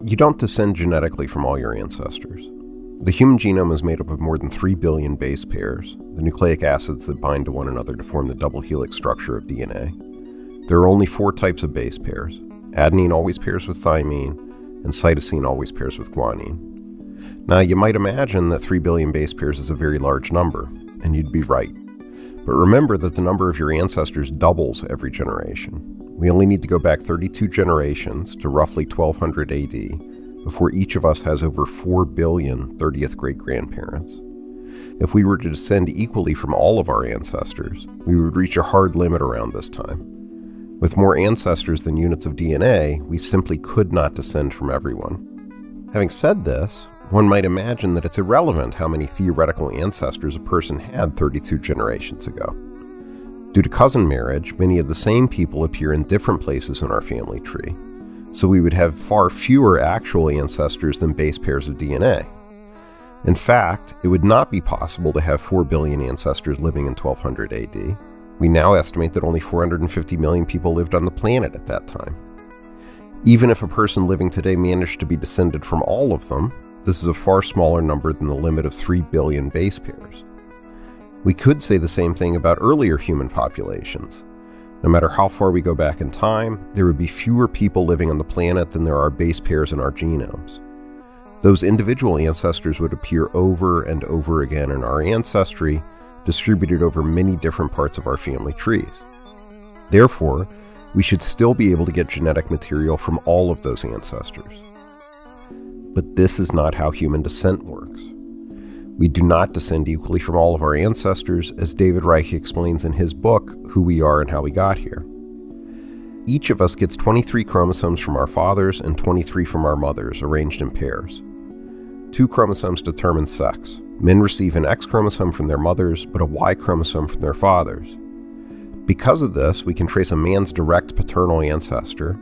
You don't descend genetically from all your ancestors. The human genome is made up of more than 3 billion base pairs, the nucleic acids that bind to one another to form the double helix structure of DNA. There are only 4 types of base pairs. Adenine always pairs with thymine, and cytosine always pairs with guanine. Now, you might imagine that 3 billion base pairs is a very large number, and you'd be right. But remember that the number of your ancestors doubles every generation. We only need to go back 32 generations to roughly 1200 AD before each of us has over 4 billion 30th great-grandparents. If we were to descend equally from all of our ancestors, we would reach a hard limit around this time. With more ancestors than units of DNA, we simply could not descend from everyone. Having said this, one might imagine that it's irrelevant how many theoretical ancestors a person had 32 generations ago. Due to cousin marriage, many of the same people appear in different places in our family tree, so we would have far fewer actual ancestors than base pairs of DNA. In fact, it would not be possible to have 4 billion ancestors living in 1200 AD. We now estimate that only 450 million people lived on the planet at that time. Even if a person living today managed to be descended from all of them, this is a far smaller number than the limit of 3 billion base pairs. We could say the same thing about earlier human populations. No matter how far we go back in time, there would be fewer people living on the planet than there are base pairs in our genomes. Those individual ancestors would appear over and over again in our ancestry, distributed over many different parts of our family trees. Therefore, we should still be able to get genetic material from all of those ancestors. But this is not how human descent works. We do not descend equally from all of our ancestors, as David Reich explains in his book, Who We Are and How We Got Here. Each of us gets 23 chromosomes from our fathers and 23 from our mothers, arranged in pairs. 2 chromosomes determine sex. Men receive an X chromosome from their mothers, but a Y chromosome from their fathers. Because of this, we can trace a man's direct paternal ancestor,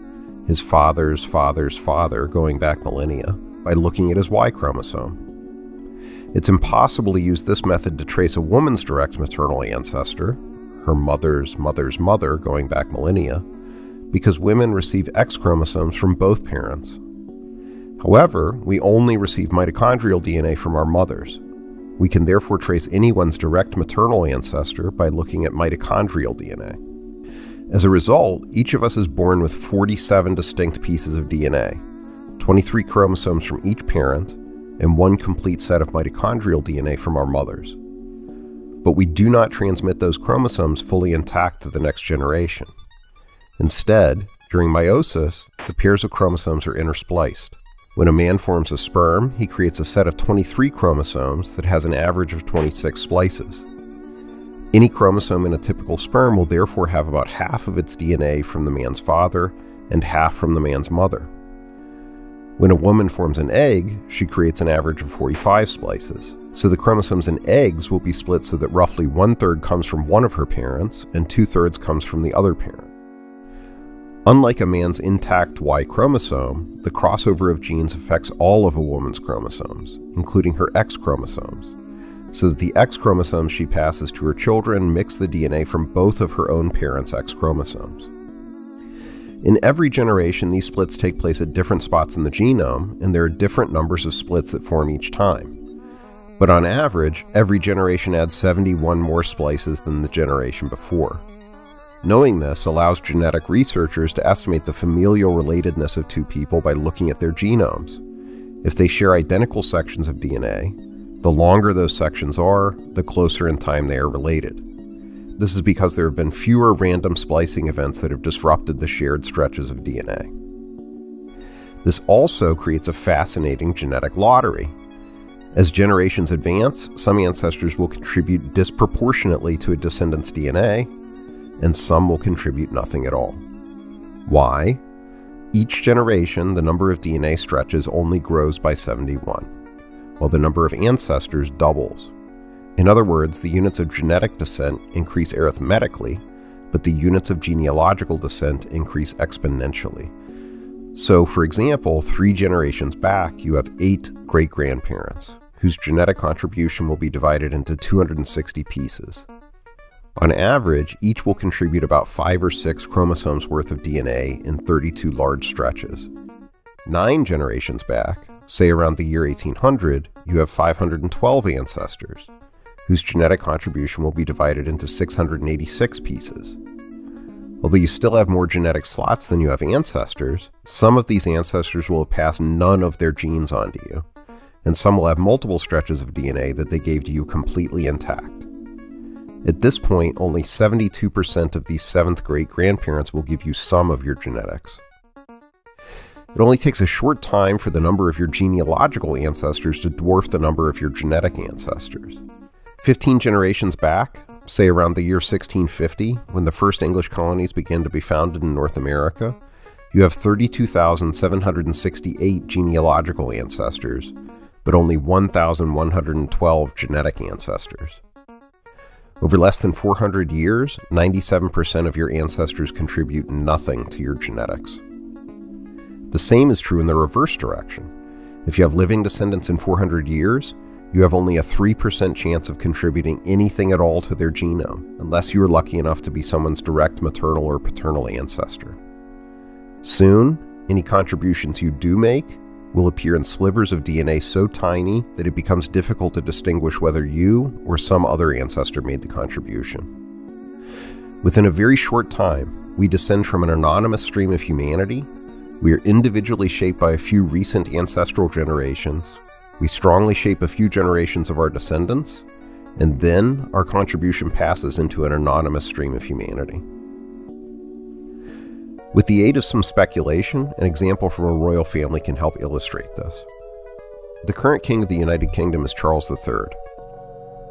his father's father's father, going back millennia, by looking at his Y chromosome. It's impossible to use this method to trace a woman's direct maternal ancestor, her mother's mother's mother, going back millennia, because women receive X chromosomes from both parents. However, we only receive mitochondrial DNA from our mothers. We can therefore trace anyone's direct maternal ancestor by looking at mitochondrial DNA. As a result, each of us is born with 47 distinct pieces of DNA, 23 chromosomes from each parent, and 1 complete set of mitochondrial DNA from our mothers. But we do not transmit those chromosomes fully intact to the next generation. Instead, during meiosis, the pairs of chromosomes are interspliced. When a man forms a sperm, he creates a set of 23 chromosomes that has an average of 26 splices. Any chromosome in a typical sperm will therefore have about half of its DNA from the man's father and half from the man's mother. When a woman forms an egg, she creates an average of 45 splices. So the chromosomes in eggs will be split so that roughly 1/3 comes from one of her parents and 2/3 comes from the other parent. Unlike a man's intact Y chromosome, the crossover of genes affects all of a woman's chromosomes, including her X chromosomes, so that the X chromosomes she passes to her children mix the DNA from both of her own parents' X chromosomes. In every generation, these splits take place at different spots in the genome, and there are different numbers of splits that form each time. But on average, every generation adds 71 more splices than the generation before. Knowing this allows genetic researchers to estimate the familial relatedness of 2 people by looking at their genomes. If they share identical sections of DNA, the longer those sections are, the closer in time they are related. This is because there have been fewer random splicing events that have disrupted the shared stretches of DNA. This also creates a fascinating genetic lottery. As generations advance, some ancestors will contribute disproportionately to a descendant's DNA, and some will contribute nothing at all. Why? Each generation, the number of DNA stretches only grows by 71, while the number of ancestors doubles. In other words, the units of genetic descent increase arithmetically, but the units of genealogical descent increase exponentially. So, for example, 3 generations back, you have 8 great-grandparents, whose genetic contribution will be divided into 260 pieces. On average, each will contribute about 5 or 6 chromosomes worth of DNA in 32 large stretches. 9 generations back, say around the year 1800, you have 512 ancestors, whose genetic contribution will be divided into 686 pieces. Although you still have more genetic slots than you have ancestors, some of these ancestors will have passed none of their genes on to you, and some will have multiple stretches of DNA that they gave to you completely intact. At this point, only 72% of these 7th great-grandparents will give you some of your genetics. It only takes a short time for the number of your genealogical ancestors to dwarf the number of your genetic ancestors. 15 generations back, say around the year 1650, when the first English colonies began to be founded in North America, you have 32,768 genealogical ancestors, but only 1,112 genetic ancestors. Over less than 400 years, 97% of your ancestors contribute nothing to your genetics. The same is true in the reverse direction. If you have living descendants in 400 years, you have only a 3% chance of contributing anything at all to their genome, unless you are lucky enough to be someone's direct maternal or paternal ancestor. Soon, any contributions you do make will appear in slivers of DNA so tiny that it becomes difficult to distinguish whether you or some other ancestor made the contribution. Within a very short time, we descend from an anonymous stream of humanity. We are individually shaped by a few recent ancestral generations. We strongly shape a few generations of our descendants, and then our contribution passes into an anonymous stream of humanity. With the aid of some speculation, an example from a royal family can help illustrate this. The current king of the United Kingdom is Charles III.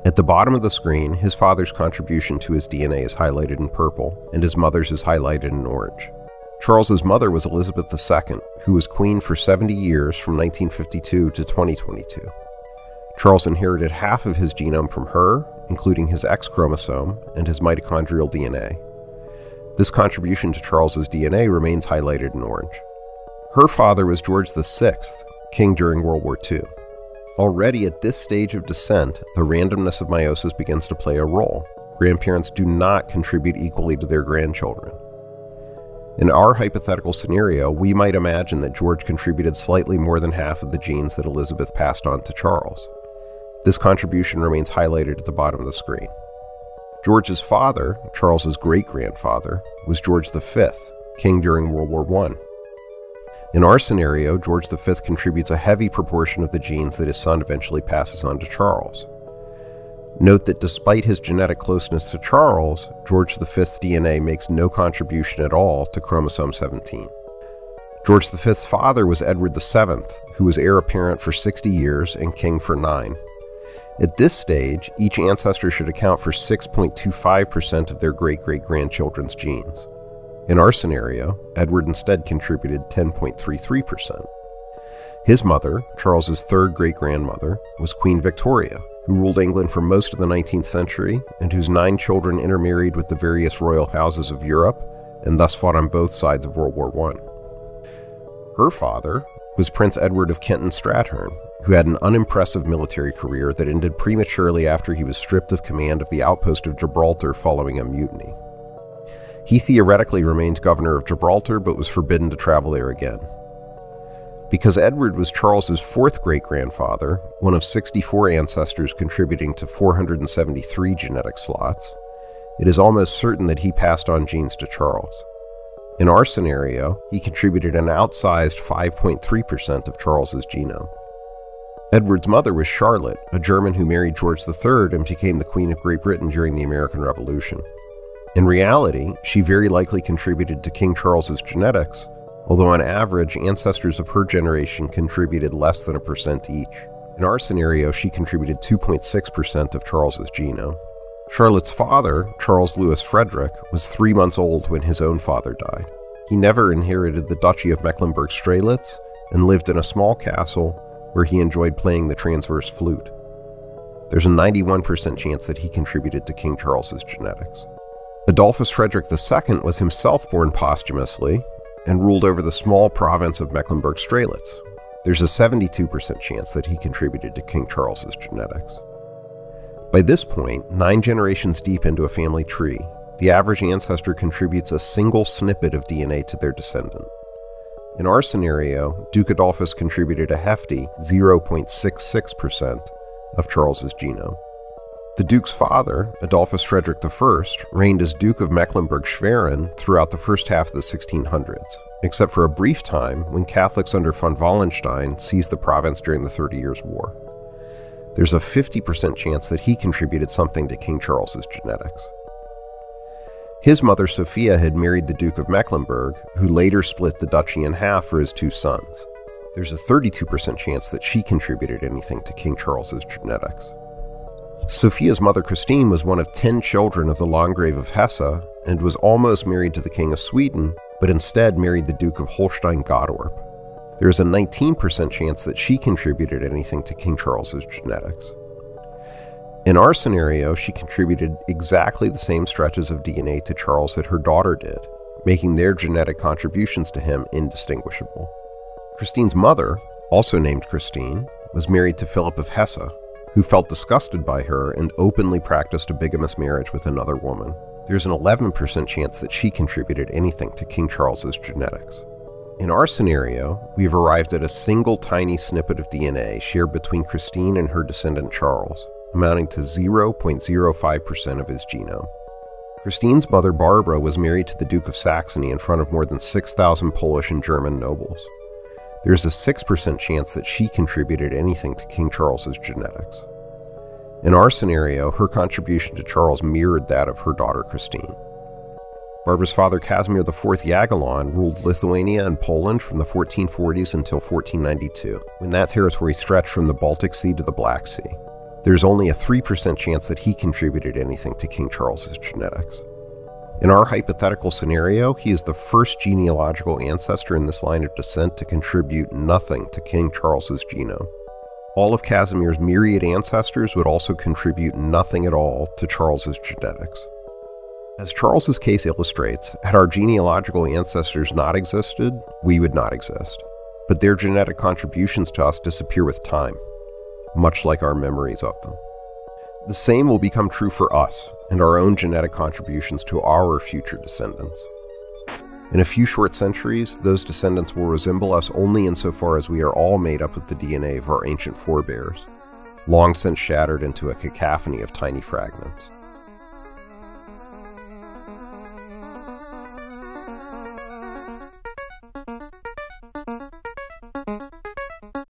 At the bottom of the screen, his father's contribution to his DNA is highlighted in purple, and his mother's is highlighted in orange. Charles's mother was Elizabeth II, who was queen for 70 years from 1952 to 2022. Charles inherited half of his genome from her, including his X chromosome and his mitochondrial DNA. This contribution to Charles's DNA remains highlighted in orange. Her father was George VI, king during World War II. Already at this stage of descent, the randomness of meiosis begins to play a role. Grandparents do not contribute equally to their grandchildren. In our hypothetical scenario, we might imagine that George contributed slightly more than half of the genes that Elizabeth passed on to Charles. This contribution remains highlighted at the bottom of the screen. George's father, Charles's great-grandfather, was George V, king during World War I. In our scenario, George V contributes a heavy proportion of the genes that his son eventually passes on to Charles. Note that despite his genetic closeness to Charles, George V's DNA makes no contribution at all to chromosome 17. George V's father was Edward VII, who was heir apparent for 60 years and king for 9. At this stage, each ancestor should account for 6.25% of their great-great-grandchildren's genes. In our scenario, Edward instead contributed 10.33%. His mother, Charles's third great-grandmother, was Queen Victoria, who ruled England for most of the 19th century and whose 9 children intermarried with the various royal houses of Europe and thus fought on both sides of World War I. Her father was Prince Edward of Kent-and-Strathearn, who had an unimpressive military career that ended prematurely after he was stripped of command of the outpost of Gibraltar following a mutiny. He theoretically remained governor of Gibraltar but was forbidden to travel there again. Because Edward was Charles's 4th great-grandfather, one of 64 ancestors contributing to 473 genetic slots, it is almost certain that he passed on genes to Charles. In our scenario, he contributed an outsized 5.3% of Charles's genome. Edward's mother was Charlotte, a German who married George III and became the Queen of Great Britain during the American Revolution. In reality, she very likely contributed to King Charles's genetics, although on average, ancestors of her generation contributed less than 1% each. In our scenario, she contributed 2.6% of Charles's genome. Charlotte's father, Charles Louis Frederick, was 3 months old when his own father died. He never inherited the Duchy of Mecklenburg-Strelitz and lived in a small castle where he enjoyed playing the transverse flute. There's a 91% chance that he contributed to King Charles's genetics. Adolphus Frederick II was himself born posthumously and ruled over the small province of Mecklenburg-Strelitz. There's a 72% chance that he contributed to King Charles's genetics. By this point, 9 generations deep into a family tree, the average ancestor contributes a single snippet of DNA to their descendant. In our scenario, Duke Adolphus contributed a hefty 0.66% of Charles's genome. The Duke's father, Adolphus Frederick I, reigned as Duke of Mecklenburg-Schwerin throughout the first half of the 1600s, except for a brief time when Catholics under von Wallenstein seized the province during the 30 Years' War. There's a 50% chance that he contributed something to King Charles's genetics. His mother Sophia had married the Duke of Mecklenburg, who later split the duchy in half for his two sons. There's a 32% chance that she contributed anything to King Charles's genetics. Sophia's mother Christine was one of 10 children of the Landgrave of Hesse and was almost married to the King of Sweden, but instead married the Duke of Holstein-Gottorp. There is a 19% chance that she contributed anything to King Charles's genetics. In our scenario, she contributed exactly the same stretches of DNA to Charles that her daughter did, making their genetic contributions to him indistinguishable. Christine's mother, also named Christine, was married to Philip of Hesse, who felt disgusted by her and openly practiced a bigamous marriage with another woman. There's an 11% chance that she contributed anything to King Charles's genetics. In our scenario, we've arrived at a single tiny snippet of DNA shared between Christine and her descendant Charles, amounting to 0.05% of his genome. Christine's mother Barbara was married to the Duke of Saxony in front of more than 6,000 Polish and German nobles. There's a 6% chance that she contributed anything to King Charles's genetics. In our scenario, her contribution to Charles mirrored that of her daughter Christine. Barbara's father Casimir IV Jagiellon ruled Lithuania and Poland from the 1440s until 1492, when that territory stretched from the Baltic Sea to the Black Sea. There's only a 3% chance that he contributed anything to King Charles's genetics. In our hypothetical scenario, he is the first genealogical ancestor in this line of descent to contribute nothing to King Charles's genome. All of Casimir's myriad ancestors would also contribute nothing at all to Charles's genetics. As Charles's case illustrates, had our genealogical ancestors not existed, we would not exist. But their genetic contributions to us disappear with time, much like our memories of them. The same will become true for us and our own genetic contributions to our future descendants. In a few short centuries, those descendants will resemble us only insofar as we are all made up of the DNA of our ancient forebears, long since shattered into a cacophony of tiny fragments.